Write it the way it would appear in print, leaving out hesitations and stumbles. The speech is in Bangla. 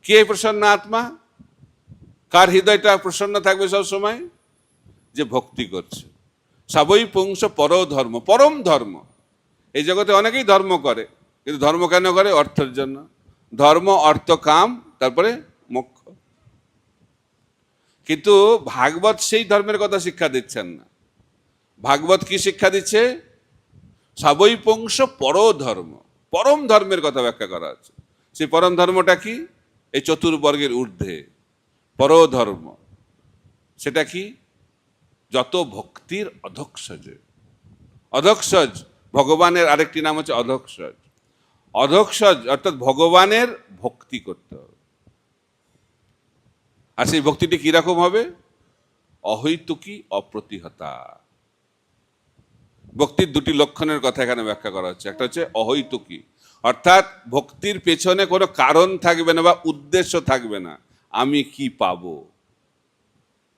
কে প্রসন্ন আত্মা? কার হৃদয়টা প্রসন্ন থাকবে সব সময়? যে ভক্তি করছে। সবই পুংস পরো ধর্ম, পরম ধর্ম। এই জগতে অনেকেই ধর্ম করে, কিন্তু ধর্ম কেন করে? অর্থের জন্য। ধর্ম, অর্থ, কাম, তারপরে মোক্ষ। কিন্তু ভাগবত সেই ধর্মের কথা শিক্ষা দিচ্ছেন না। ভাগবত কি শিক্ষা দিচ্ছে? সবই পুংস পরো ধর্ম, পরম ধর্মের কথা ব্যাখ্যা করা আছে। সেই পরম ধর্মটা কি? এই চতুর্বর্গের ঊর্ধ্বে পরো ধর্ম। সেটা কি? যত ভক্তির অধক্ষজ। অধক্ষজ ভগবানের আরেকটি নাম হচ্ছে অধক্ষজ। অধক্ষজ অর্থাৎ ভগবানের ভক্তি করতে হবে। আর সেই ভক্তিটি কিরকম হবে? অহৈতুকী, অপ্রতিহতা। ভক্তির দুটি লক্ষণের কথা এখানে ব্যাখ্যা করা হচ্ছে। একটা হচ্ছে অহৈতুকী, অর্থাৎ ভক্তির পেছনে কোনো কারণ থাকবে না বা উদ্দেশ্য থাকবে না। আমি কি পাবো,